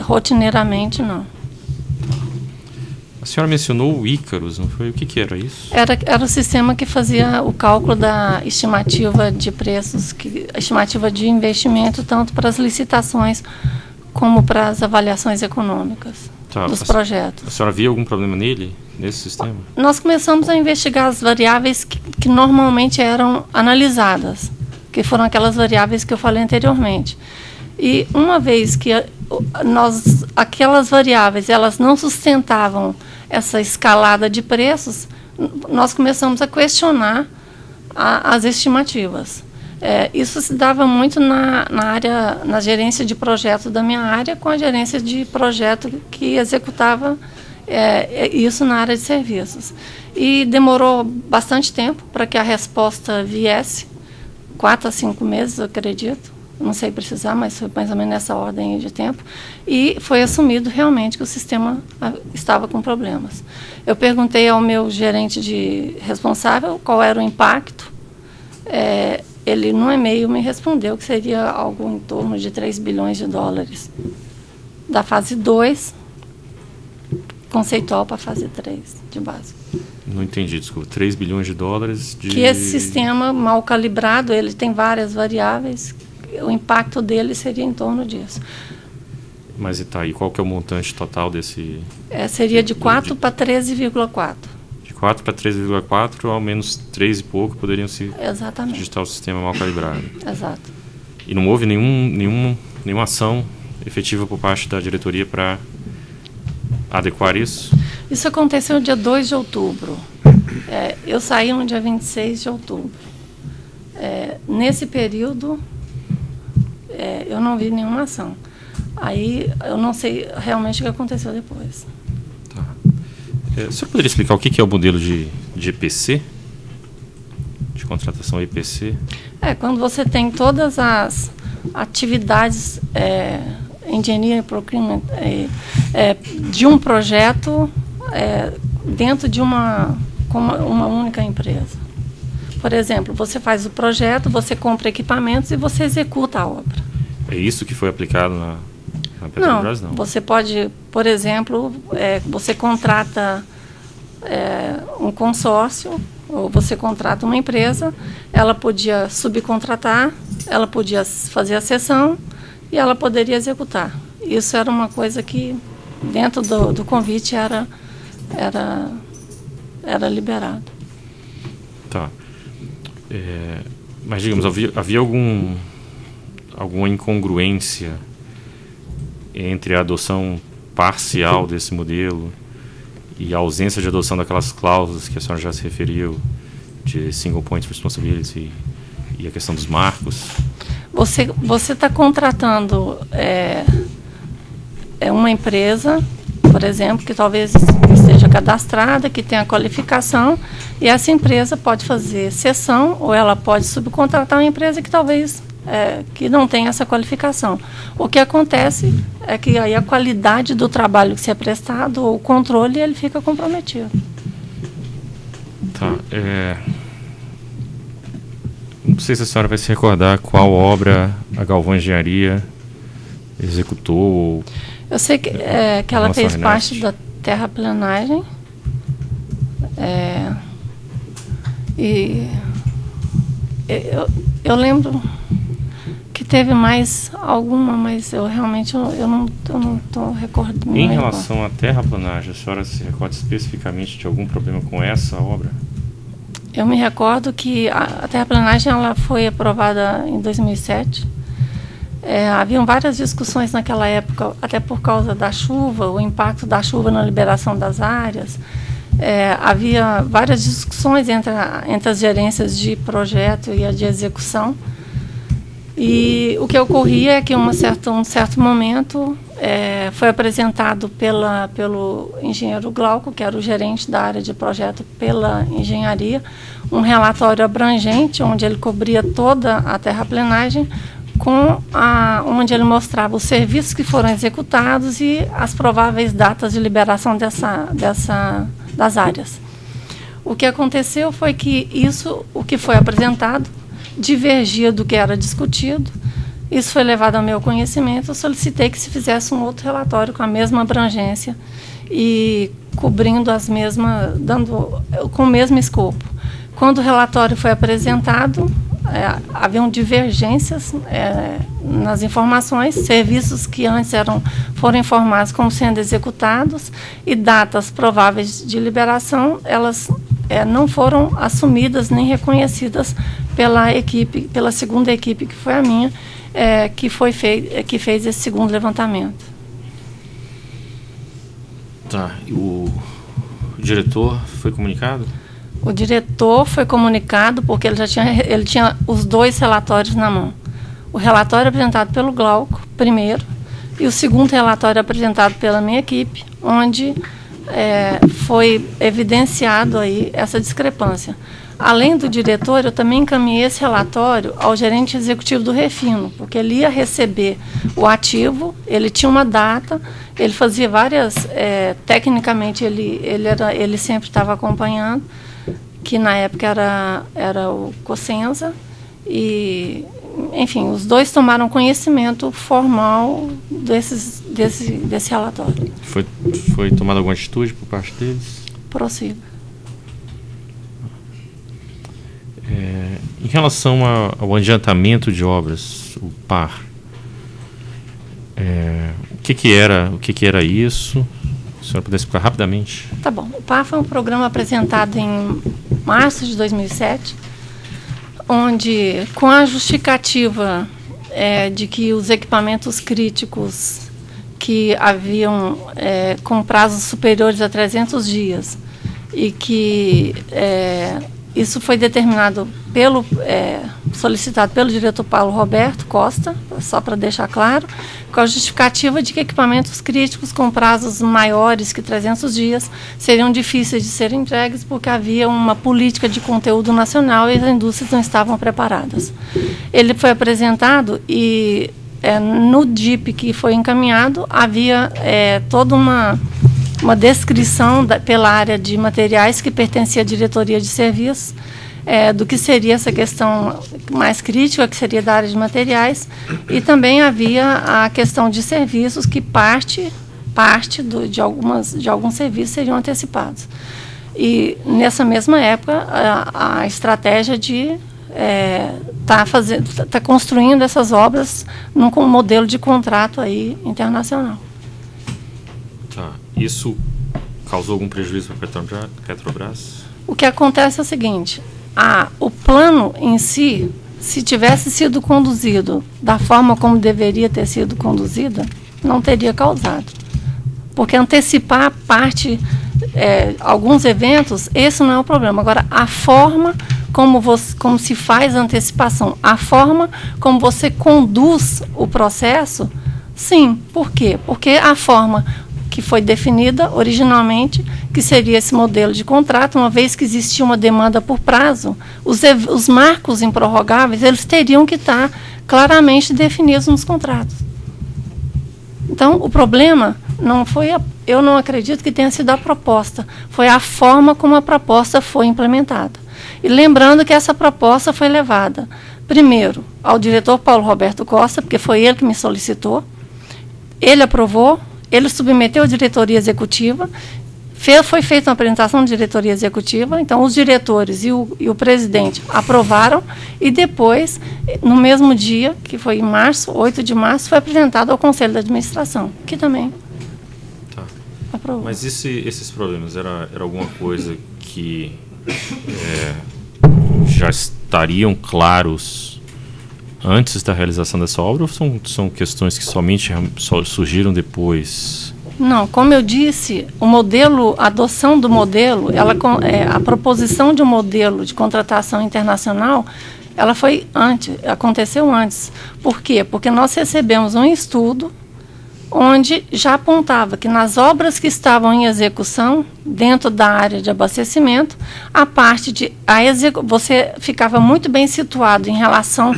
rotineiramente, não. A senhora mencionou o Ícaros, não foi? O que era isso? Era o sistema que fazia o cálculo da estimativa de preços, a estimativa de investimento, tanto para as licitações como para as avaliações econômicas dos projetos. A senhora via algum problema nesse sistema? Nós começamos a investigar as variáveis que normalmente eram analisadas, que foram aquelas variáveis que eu falei anteriormente. E uma vez que aquelas variáveis elas não sustentavam essa escalada de preços, nós começamos a questionar as estimativas. Isso se dava muito na gerência de projeto da minha área, com a gerência de projeto que executava isso na área de serviços. E demorou bastante tempo para que a resposta viesse, 4 a 5 meses, eu acredito. Não sei precisar, mas foi mais ou menos nessa ordem de tempo. E foi assumido realmente que o sistema estava com problemas. Eu perguntei ao meu gerente responsável qual era o impacto. Ele, no e-mail, me respondeu que seria algo em torno de 3 bilhões de dólares da fase 2, conceitual para a fase 3, de base. Não entendi, desculpa. 3 bilhões de dólares de... Que esse sistema mal calibrado, ele tem várias variáveis, o impacto dele seria em torno disso. Mas e qual que é o montante total desse... Seria de 4 para 13,4. 4 para 3,4, ao menos 3 e pouco poderiam se digitar o sistema mal calibrado. Exato. E não houve nenhuma ação efetiva por parte da diretoria para adequar isso? Isso aconteceu no dia 2 de outubro. Eu saí no dia 26 de outubro. Nesse período, eu não vi nenhuma ação. Aí, eu não sei realmente o que aconteceu depois. O senhor poderia explicar o que é o modelo de EPC? De contratação EPC? Quando você tem todas as atividades engineering procurement de um projeto dentro de uma única empresa. Por exemplo, você faz o projeto, você compra equipamentos e você executa a obra. É isso que foi aplicado na Petrobras, não? Você pode, por exemplo, você contrata um consórcio, ou você contrata uma empresa, ela podia subcontratar, ela podia fazer a cessão e ela poderia executar. Isso era uma coisa que, dentro do convite, era liberado. Tá. Mas, digamos, havia alguma incongruência entre a adoção parcial desse modelo e a ausência de adoção daquelas cláusulas que a senhora já se referiu, de single point responsibility e a questão dos marcos? Você está contratando uma empresa, por exemplo, que talvez esteja cadastrada, que tenha qualificação, e essa empresa pode fazer cessão ou ela pode subcontratar uma empresa que talvez que não tem essa qualificação. O que acontece é que aí a qualidade do trabalho que se é prestado, o controle, ele fica comprometido. Tá. Não sei se a senhora vai se recordar qual obra a Galvão Engenharia executou. Eu sei que ela fez parte da terraplanagem. E eu lembro que teve mais alguma, mas eu realmente não estou recordando. Em relação à terraplanagem, a senhora se recorda especificamente de algum problema com essa obra? Eu me recordo que a terraplanagem ela foi aprovada em 2007. Haviam várias discussões naquela época, até por causa da chuva, o impacto da chuva na liberação das áreas. Havia várias discussões entre as gerências de projeto e a de execução. E o que ocorria é que, em um certo momento, foi apresentado pelo engenheiro Glauco, que era o gerente da área de projeto pela engenharia, um relatório abrangente, onde ele cobria toda a terraplenagem, onde ele mostrava os serviços que foram executados e as prováveis datas de liberação das áreas. O que aconteceu foi que o que foi apresentado, divergia do que era discutido, Isso foi levado ao meu conhecimento, eu solicitei que se fizesse um outro relatório com a mesma abrangência e cobrindo as mesmas, com o mesmo escopo. Quando o relatório foi apresentado, haviam divergências nas informações, serviços que antes foram informados como sendo executados e datas prováveis de liberação, elas não foram assumidas nem reconhecidas pela segunda equipe, que foi a minha, que fez esse segundo levantamento. Tá. E o diretor foi comunicado? O diretor foi comunicado porque ele tinha os dois relatórios na mão. O relatório apresentado pelo Glauco, primeiro, e o segundo relatório apresentado pela minha equipe, onde foi evidenciado aí essa discrepância. Além do diretor, eu também encaminhei esse relatório ao gerente executivo do Refino, porque ele ia receber o ativo, ele tinha uma data, ele fazia várias... tecnicamente, ele sempre estava acompanhando, que na época era o Cosenza, e, enfim, os dois tomaram conhecimento formal desse relatório. Foi tomada alguma atitude por parte deles? Prossigo. Em relação ao adiantamento de obras, o PAR, o que era isso? Se a senhora pudesse explicar rapidamente. Tá bom. O PAR foi um programa apresentado em março de 2007, onde, com a justificativa de que os equipamentos críticos que haviam com prazos superiores a 300 dias e que isso foi determinado solicitado pelo diretor Paulo Roberto Costa, só para deixar claro, com a justificativa de que equipamentos críticos com prazos maiores que 300 dias seriam difíceis de serem entregues porque havia uma política de conteúdo nacional e as indústrias não estavam preparadas. Ele foi apresentado e no DIP que foi encaminhado havia toda uma descrição pela área de materiais que pertencia à diretoria de serviços, do que seria essa questão mais crítica, que seria da área de materiais, e também havia a questão de serviços, que parte de alguns serviços seriam antecipados. E, nessa mesma época, a estratégia de tá construindo essas obras num modelo de contrato aí internacional. Tá. Isso causou algum prejuízo para a Petrobras? O que acontece é o seguinte: o plano em si, se tivesse sido conduzido da forma como deveria ter sido conduzida, não teria causado. Porque antecipar alguns eventos, esse não é o problema. Agora, a forma como se faz a antecipação, a forma como você conduz o processo, sim. Por quê? Porque a forma que foi definida originalmente, que seria esse modelo de contrato, uma vez que existia uma demanda por prazo, os marcos improrrogáveis, eles teriam que estar claramente definidos nos contratos. Então, o problema não foi, eu não acredito que tenha sido a proposta, foi a forma como a proposta foi implementada. E lembrando que essa proposta foi levada, primeiro, ao diretor Paulo Roberto Costa, porque foi ele que me solicitou, ele aprovou, ele submeteu à diretoria executiva, foi feita uma apresentação da diretoria executiva, então os diretores e o presidente aprovaram, e depois, no mesmo dia, que foi em março, 8 de março, foi apresentado ao Conselho de Administração, que também aprovou. Mas esses problemas, era alguma coisa que já estariam claros antes da realização dessa obra, ou são questões que somente surgiram depois? Não, como eu disse, a adoção do modelo, a proposição de um modelo de contratação internacional, ela aconteceu antes. Por quê? Porque nós recebemos um estudo onde já apontava que nas obras que estavam em execução, dentro da área de abastecimento, você ficava muito bem situado em relação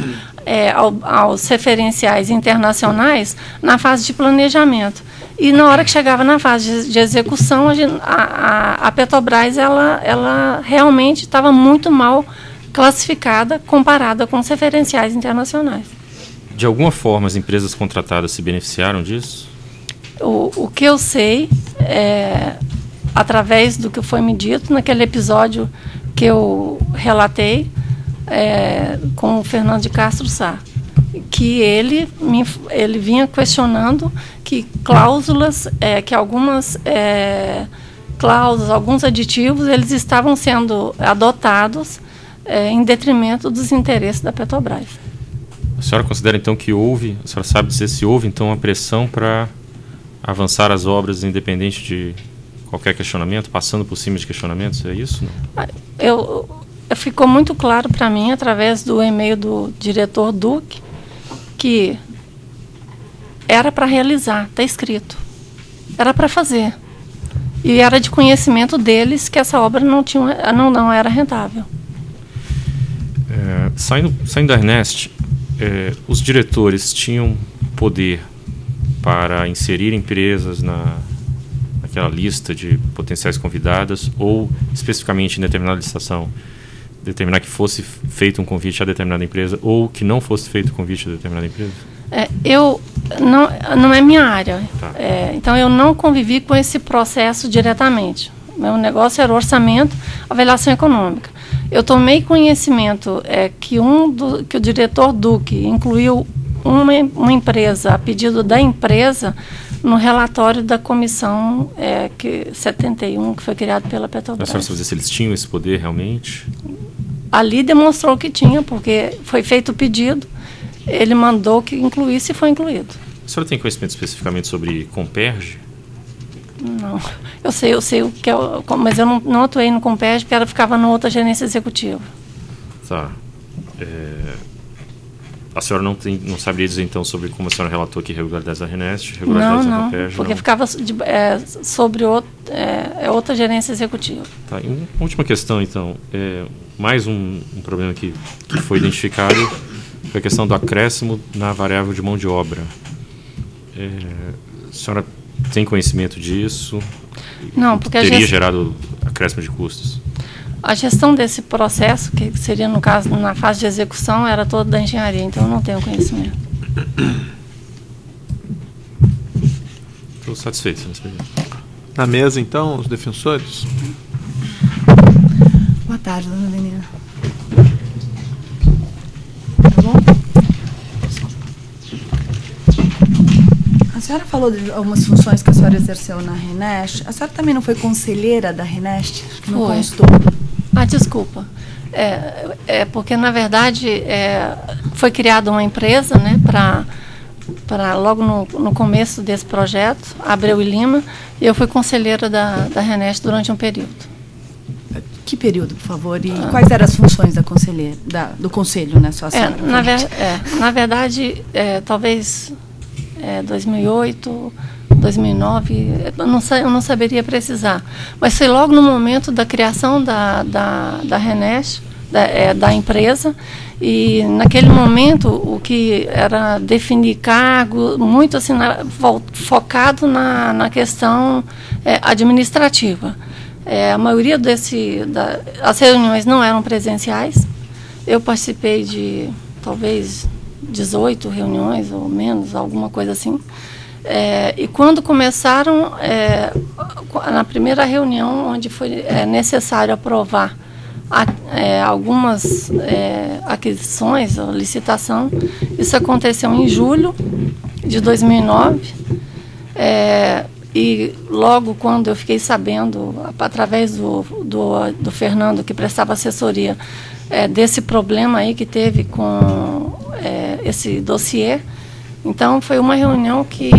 aos referenciais internacionais na fase de planejamento. E na hora que chegava na fase de execução, a Petrobras ela realmente estava muito mal classificada comparada com os referenciais internacionais. De alguma forma, as empresas contratadas se beneficiaram disso? O que eu sei, através do que foi me dito naquele episódio que eu relatei com o Fernando de Castro Sá, que ele vinha questionando que cláusulas, que algumas cláusulas, alguns aditivos, eles estavam sendo adotados em detrimento dos interesses da Petrobras. A senhora considera, então, que houve, a senhora sabe dizer se houve, então, uma pressão para avançar as obras independente de qualquer questionamento, passando por cima de questionamentos, é isso? Não? Ficou muito claro para mim, através do e-mail do diretor Duque, que era para realizar, está escrito. Era para fazer. E era de conhecimento deles que essa obra não era rentável. Saindo da RNEST, os diretores tinham poder para inserir empresas naquela lista de potenciais convidadas ou, especificamente em determinada licitação, determinar que fosse feito um convite a determinada empresa ou que não fosse feito convite a determinada empresa? Não é minha área. Tá. Então, eu não convivi com esse processo diretamente. Meu negócio era orçamento, avaliação econômica. Eu tomei conhecimento que o diretor Duque incluiu uma empresa, a pedido da empresa, no relatório da comissão 71, que foi criado pela Petrobras. A senhora sabe dizer se eles tinham esse poder realmente? Ali demonstrou que tinha, porque foi feito o pedido, ele mandou que incluísse e foi incluído. A senhora tem conhecimento especificamente sobre Comperj? Não. Eu sei o que mas eu não atuei no Comperj, porque ela ficava na outra gerência executiva. Tá. A senhora não saberia dizer, então, sobre como a senhora relatou aqui irregularidades da RNEST, irregularidades da Comperj? Porque ficava sobre outra gerência executiva. Tá. E uma última questão, então. Mais um problema que foi identificado foi a questão do acréscimo na variável de mão de obra. A senhora tem conhecimento disso? Não, porque teria gerado acréscimo de custos? A gestão desse processo, que seria, no caso, na fase de execução, era toda da engenharia, então eu não tenho conhecimento. Estou satisfeito, senhor presidente. Na mesa, então, os defensores? Boa tarde, dona Lenina. Tá bom? A senhora falou de algumas funções que a senhora exerceu na RNEST. A senhora também não foi conselheira da RNEST? Não constou. Desculpa. Porque, na verdade, foi criada uma empresa, né, logo no começo desse projeto, Abreu e Lima, e eu fui conselheira da RNEST durante um período. Que período, por favor? E quais eram as funções da conselheira, do conselho, né, sua senhora? Na verdade, talvez 2008, 2009, eu não saberia precisar. Mas foi logo no momento da criação da RNEST, da empresa, e naquele momento o que era definir cargo, muito assim, focado na questão administrativa. A maioria as reuniões não eram presenciais. Eu participei de talvez 18 reuniões ou menos, alguma coisa assim. E quando começaram, na primeira reunião, onde foi necessário aprovar algumas aquisições, ou licitação, isso aconteceu em julho de 2009. E logo quando eu fiquei sabendo, através do Fernando, que prestava assessoria, desse problema aí que teve com esse dossiê, então foi uma reunião que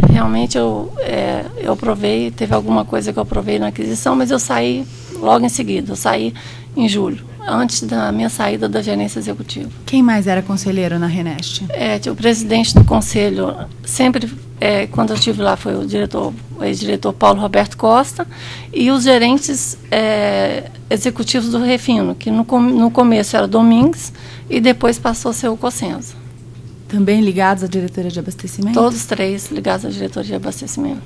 realmente eu aprovei, teve alguma coisa que eu aprovei na aquisição, mas eu saí logo em seguida, eu saí em julho, antes da minha saída da gerência executiva. Quem mais era conselheiro na RNEST? O presidente do conselho, sempre, quando eu estive lá, foi o ex-diretor Paulo Roberto Costa, e os gerentes executivos do Refino, que no começo era Domingues e depois passou a ser o Cossenza. Também ligados à diretoria de abastecimento? Todos três ligados à diretoria de abastecimento.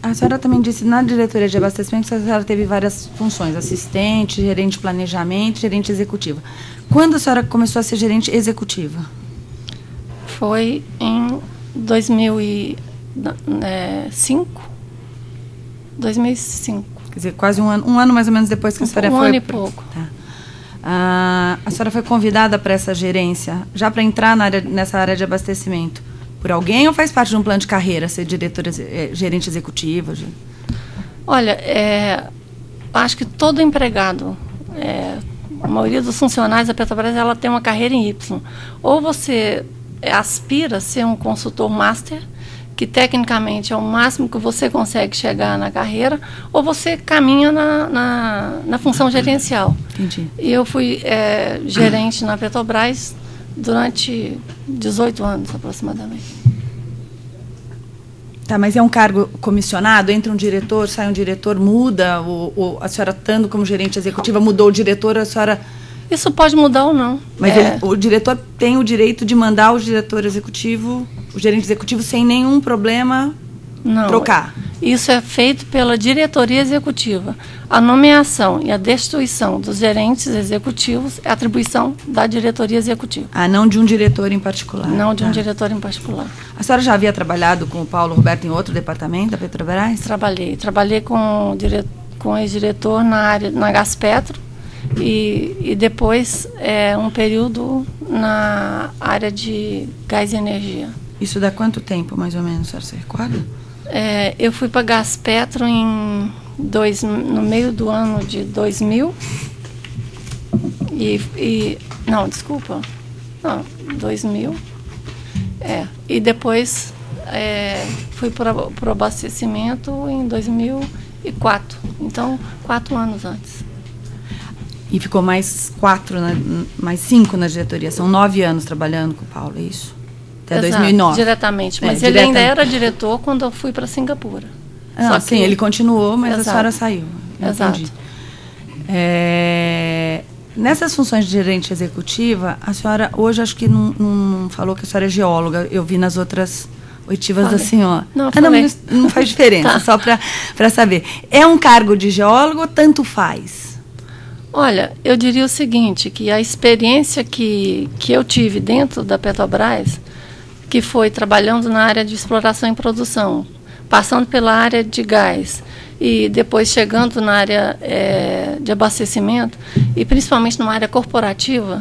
A senhora também disse na diretoria de abastecimento que a senhora teve várias funções, assistente, gerente de planejamento, gerente executiva. Quando a senhora começou a ser gerente executiva? Foi em 2005. 2005. Quer dizer, quase um ano mais ou menos depois que a senhora foi... Um ano e pouco. Tá. A senhora foi convidada para essa gerência, já para entrar nessa área de abastecimento, por alguém ou faz parte de um plano de carreira, ser diretora, gerente executiva? Olha, acho que todo empregado, a maioria dos funcionários da Petrobras, ela tem uma carreira em Y. Ou você aspira a ser um consultor master, que tecnicamente é o máximo que você consegue chegar na carreira, ou você caminha na função gerencial. Entendi. E eu fui gerente na Petrobras durante 18 anos, aproximadamente. Tá, mas é um cargo comissionado? Entra um diretor, sai um diretor, muda? Ou a senhora, estando como gerente executiva, mudou o diretor, a senhora... Isso pode mudar ou não. Mas o diretor tem o direito de mandar o diretor executivo, o gerente executivo, sem nenhum problema, trocar? Isso é feito pela diretoria executiva. A nomeação e a destituição dos gerentes executivos é atribuição da diretoria executiva. Ah, não de um diretor em particular? Não de um diretor em particular. A senhora já havia trabalhado com o Paulo Roberto em outro departamento da Petrobras? Trabalhei com o ex-diretor na Gaspetro, e depois um período na área de gás e energia. Isso dá quanto tempo, mais ou menos, a senhora se recorda? Eu fui para a Gaspetro no meio do ano de 2000. Não, desculpa. Não, 2000. E depois fui para o abastecimento em 2004. Então, 4 anos antes. E ficou mais 5 na diretoria. São 9 anos trabalhando com o Paulo, é isso? Até 2009. Diretamente. Mas ele ainda era diretor quando eu fui para Singapura. Ah, sim, ele continuou, mas a senhora saiu. Exato. Entendi. Nessas funções de gerente executiva, a senhora hoje acho que não falou que a senhora é geóloga. Eu vi nas outras oitivas da senhora. Não faz diferença, só para saber. É um cargo de geólogo ou tanto faz? Olha, eu diria o seguinte, que a experiência que eu tive dentro da Petrobras, que foi trabalhando na área de exploração e produção, passando pela área de gás e depois chegando na área de abastecimento, e principalmente numa área corporativa,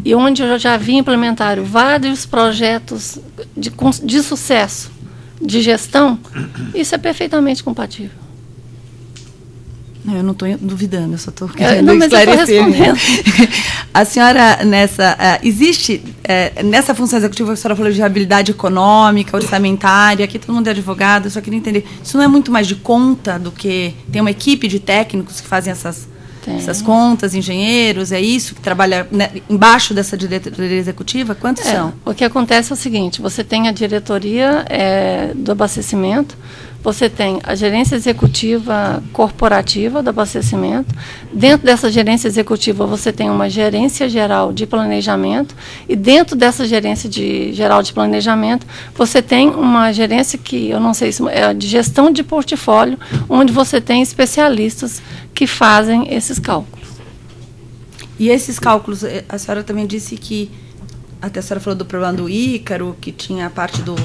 e onde eu já vi implementar vários projetos de sucesso, de gestão, isso é perfeitamente compatível. Não, eu não estou duvidando, eu só estou querendo esclarecer. A senhora, existe, nessa função executiva, a senhora falou de viabilidade econômica, orçamentária, aqui todo mundo é advogado, eu só queria entender, isso não é muito mais de conta do que... Tem uma equipe de técnicos que fazem essas contas, engenheiros, é isso, que trabalha embaixo dessa diretoria executiva? Quantos são? O que acontece é o seguinte, você tem a diretoria do abastecimento, você tem a gerência executiva corporativa do abastecimento. Dentro dessa gerência executiva, você tem uma gerência geral de planejamento. E dentro dessa gerência geral de planejamento, você tem uma gerência que, eu não sei se é de gestão de portfólio, onde você tem especialistas que fazem esses cálculos. E esses cálculos, a senhora também disse que, até a senhora falou do problema do Ícaro, que tinha a parte do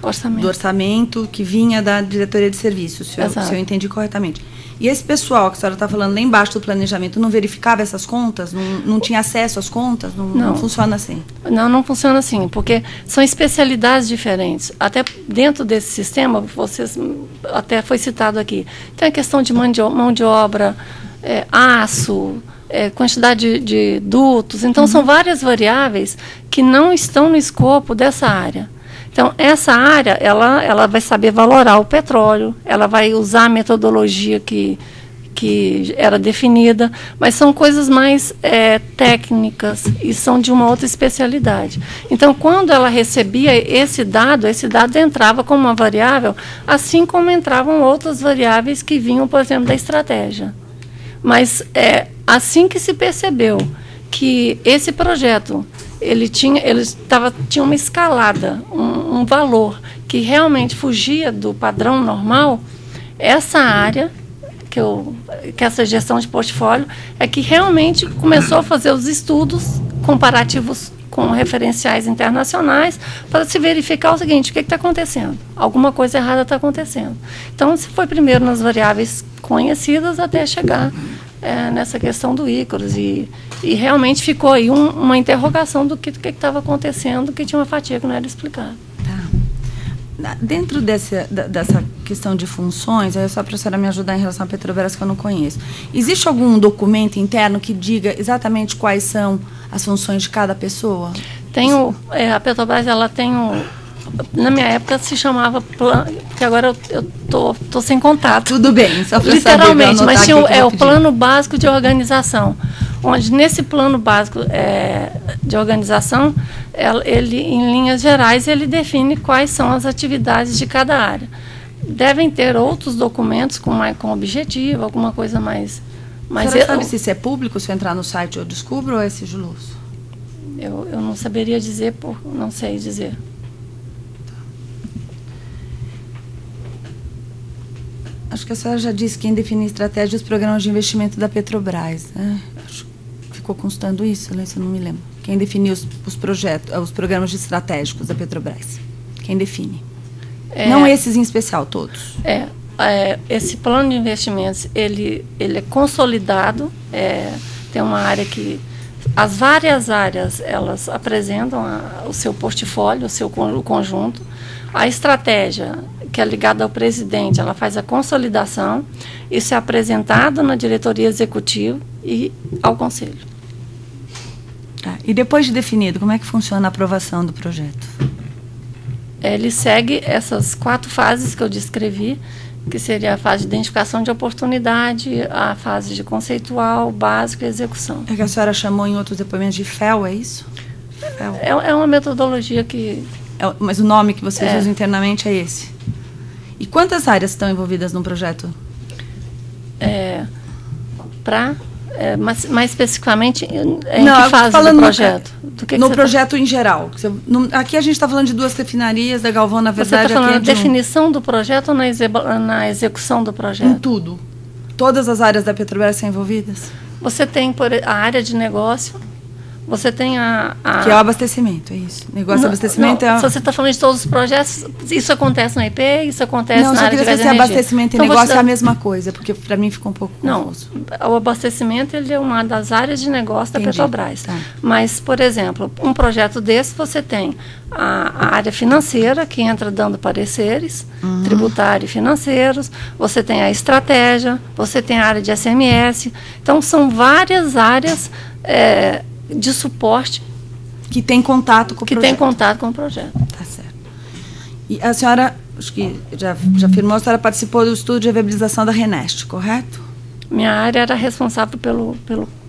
orçamento que vinha da diretoria de serviços, se eu entendi corretamente. E esse pessoal que a senhora está falando lá embaixo do planejamento não verificava essas contas? Não tinha acesso às contas? Não funciona assim? Não funciona assim, porque são especialidades diferentes. Até dentro desse sistema, vocês até foi citado aqui, tem a questão de mão de obra, aço, quantidade de dutos. Então, são várias variáveis que não estão no escopo dessa área. Então, essa área, ela vai saber valorar o petróleo, ela vai usar a metodologia que era definida, mas são coisas mais técnicas e são de uma outra especialidade. Então, quando ela recebia esse dado entrava como uma variável, assim como entravam outras variáveis que vinham, por exemplo, da estratégia. Mas assim que se percebeu que esse projeto tinha uma escalada, um valor que realmente fugia do padrão normal, essa área, que essa gestão de portfólio, é que realmente começou a fazer os estudos comparativos com referenciais internacionais para se verificar o seguinte: o que está acontecendo? Alguma coisa errada está acontecendo. Então, se foi primeiro nas variáveis conhecidas até chegar nessa questão do Icarus. E realmente ficou aí uma interrogação do que estava acontecendo, que tinha uma fatia que não era explicada. Tá. Dentro dessa questão de funções, aí só para a senhora me ajudar em relação à Petrobras, que eu não conheço. Existe algum documento interno que diga exatamente quais são as funções de cada pessoa? A Petrobras, ela tem na minha época se chamava plano, porque agora eu tô sem contato. Tudo bem, só para literalmente, saber, mas tinha o plano básico de organização, onde nesse plano básico de organização, ele, em linhas gerais, ele define quais são as atividades de cada área. Devem ter outros documentos com objetivo, alguma coisa mais... Você sabe se isso é público, se eu entrar no site eu descubro, ou é sigiloso? Eu não saberia dizer, não sei dizer. Acho que a senhora já disse quem define a estratégia e os programas de investimento da Petrobras, né? Ficou constando isso, né? Isso eu não me lembro. Quem define os programas estratégicos da Petrobras? Quem define? Não esses em especial, todos. Esse plano de investimentos, ele é consolidado, tem uma área que... As várias áreas, elas apresentam o seu portfólio, o conjunto. A estratégia, que é ligada ao presidente, ela faz a consolidação. Isso é apresentado na diretoria executiva e ao conselho. E depois de definido, como é que funciona a aprovação do projeto? Ele segue essas 4 fases que eu descrevi, que seria a fase de identificação de oportunidade, a fase de conceitual, básico e execução. É que a senhora chamou em outros depoimentos de FEL, é isso? FEL. É uma metodologia que... mas o nome que vocês usam internamente é esse. E quantas áreas estão envolvidas no projeto? Mais especificamente, em que fase do projeto? No projeto em geral. Aqui a gente está falando de 2 refinarias da Galvão, na verdade. Você está falando da definição do projeto ou na execução do projeto? Em tudo. Todas as áreas da Petrobras são envolvidas? Você tem a área de negócio, você tem que é o abastecimento, é isso? Negócio de abastecimento Se você está falando de todos os projetos, isso acontece na IP, isso acontece na área de gás e energia. Abastecimento e negócio é a mesma coisa, porque para mim ficou um pouco confuso. Não, o abastecimento ele é uma das áreas de negócio da Petrobras. Tá. Mas, por exemplo, um projeto desse, você tem a área financeira, que entra dando pareceres, tributário e financeiros, você tem a estratégia, você tem a área de SMS. Então, são várias áreas... de suporte que tem contato com o projeto. Tem contato com o projeto. Tá certo. E a senhora, acho que já afirmou, a senhora participou do estudo de viabilização da RENEST, correto? Minha área era responsável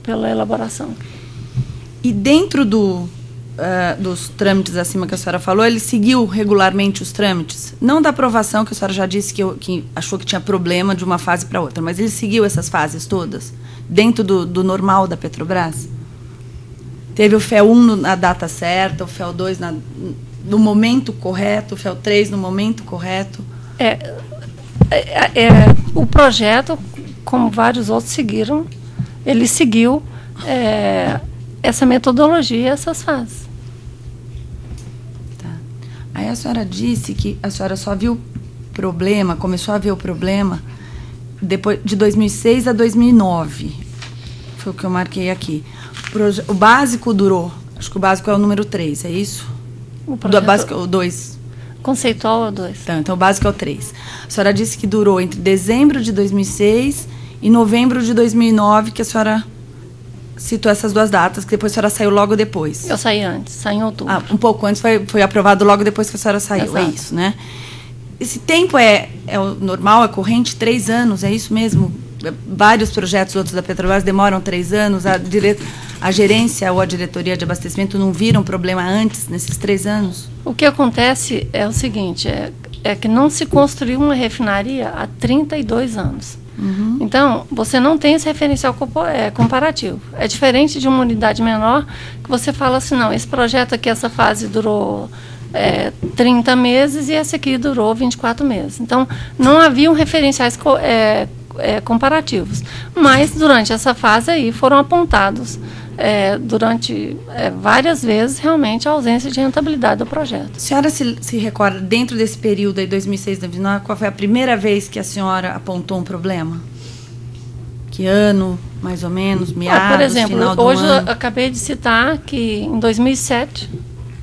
pela elaboração. E dentro dos trâmites acima que a senhora falou, ele seguiu regularmente os trâmites? Não da aprovação, que a senhora já disse que achou que tinha problema de uma fase para outra, mas ele seguiu essas fases todas? Dentro do normal da Petrobras? Teve o FEL 1 na data certa, o FEL 2 no momento correto, o FEL 3 no momento correto? O projeto, como vários outros seguiram, ele seguiu essa metodologia, essas fases. Tá. Aí a senhora disse que a senhora só viu problema, começou a ver o problema depois de 2006 a 2009. Foi o que eu marquei aqui. O básico durou, acho que o básico é o número 3, é isso? O básico é o 2. Conceitual é o 2. Então o básico é o 3. A senhora disse que durou entre dezembro de 2006 e novembro de 2009, que a senhora citou essas 2 datas, que depois a senhora saiu logo depois. Eu saí antes, saí em outubro. Um pouco antes, foi aprovado logo depois que a senhora saiu. Exato. É isso, né? Esse tempo é o normal, é corrente, 3 anos, é isso mesmo? Vários projetos outros da Petrobras demoram 3 anos, a gerência ou a diretoria de abastecimento não viram problema antes, nesses 3 anos? O que acontece é o seguinte, é que não se construiu uma refinaria há 32 anos. Então, você não tem esse referencial comparativo. É diferente de uma unidade menor, que você fala assim, não, esse projeto aqui, essa fase durou 30 meses e esse aqui durou 24 meses. Então, não haviam referenciais comparativos. Mas, durante essa fase aí, foram apontados, durante várias vezes, realmente, a ausência de rentabilidade do projeto. A senhora se recorda, dentro desse período aí, 2006, 2009, qual foi a primeira vez que a senhora apontou um problema? Que ano, mais ou menos, meados, por exemplo, final do hoje ano? eu acabei de citar que, em 2007,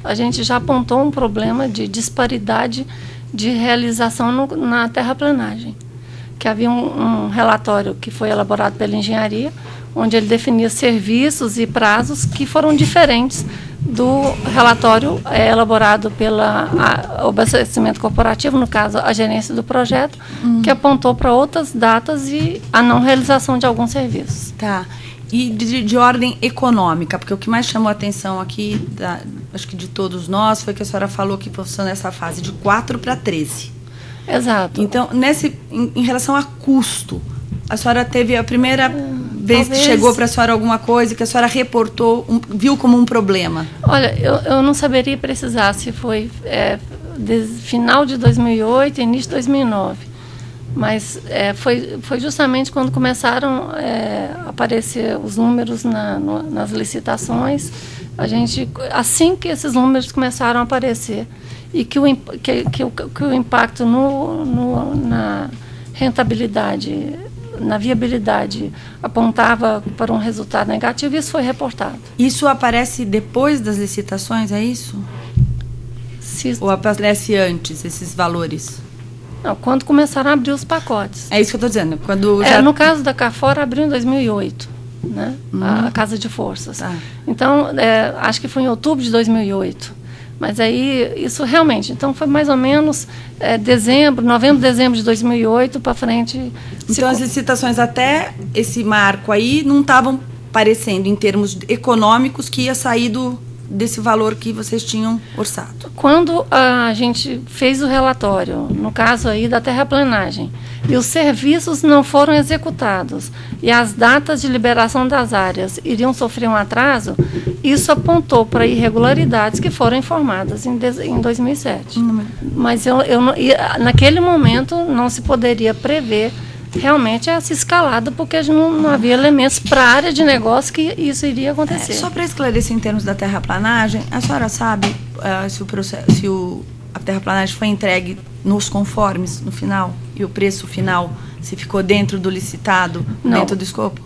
a gente já apontou um problema de disparidade de realização na terraplanagem. Que havia um relatório que foi elaborado pela engenharia, onde ele definia serviços e prazos que foram diferentes do relatório elaborado pelo abastecimento corporativo, no caso, a gerência do projeto, que apontou para outras datas e a não realização de alguns serviços. Tá. E de ordem econômica, porque o que mais chamou a atenção aqui, acho que de todos nós, foi que a senhora falou que funcionou nessa fase de 4 para 13. Exato. Então, em relação a custo, a senhora teve a primeira vez que chegou para a senhora alguma coisa que a senhora reportou, viu como um problema? Olha, eu não saberia precisar se foi final de 2008 e início de 2009. Mas foi justamente quando começaram a aparecer os números nas licitações, assim que esses números começaram a aparecer e que o impacto na rentabilidade, na viabilidade, apontava para um resultado negativo, isso foi reportado. Isso aparece depois das licitações, é isso? Ou aparece antes, esses valores? Não, quando começaram a abrir os pacotes. É isso que eu estou dizendo. No caso da CAFOR, abriu em 2008, né? A Casa de Forças. Ah. Então, acho que foi em outubro de 2008. Mas aí, isso realmente, então foi mais ou menos novembro, dezembro de 2008 para frente. Então, as licitações até esse marco aí não estavam parecendo, em termos econômicos, que ia sair desse valor que vocês tinham orçado. Quando a gente fez o relatório, no caso aí da terraplanagem, e os serviços não foram executados, e as datas de liberação das áreas iriam sofrer um atraso, isso apontou para irregularidades que foram informadas em 2007. Mas naquele momento não se poderia prever realmente essa escalada, porque não havia elementos para a área de negócio que isso iria acontecer. Só para esclarecer em termos da terraplanagem, a senhora sabe se a terraplanagem foi entregue nos conformes no final e o preço final se ficou dentro do licitado, dentro do escopo?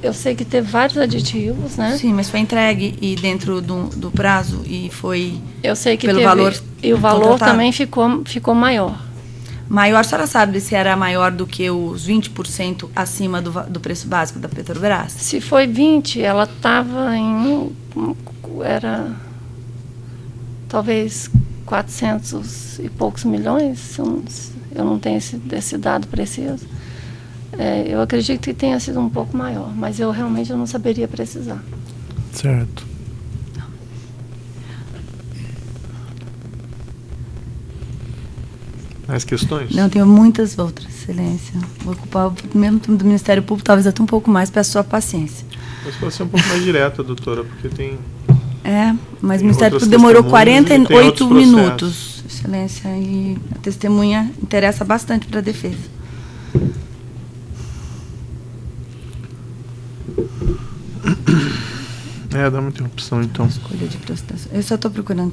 Eu sei que teve vários aditivos, né? Sim, mas foi entregue e dentro do prazo e foi eu sei que pelo valor e o valor também ficou maior. Maior, a senhora sabe se era maior do que os 20% acima do preço básico da Petrobras? Se foi 20, ela estava era talvez 400 e poucos milhões, eu não tenho esse dado preciso. Eu acredito que tenha sido um pouco maior, mas eu realmente não saberia precisar. Certo. Mais questões? Não, tenho muitas outras, Excelência. Vou ocupar o mesmo tempo do Ministério Público, talvez até um pouco mais, peço sua paciência. Mas pode ser um pouco mais direta, doutora, porque tem... Mas o Ministério Público demorou 48 minutos, Excelência, e a testemunha interessa bastante para a defesa. Dá uma interrupção, então. Escolha de prestação. Eu só estou procurando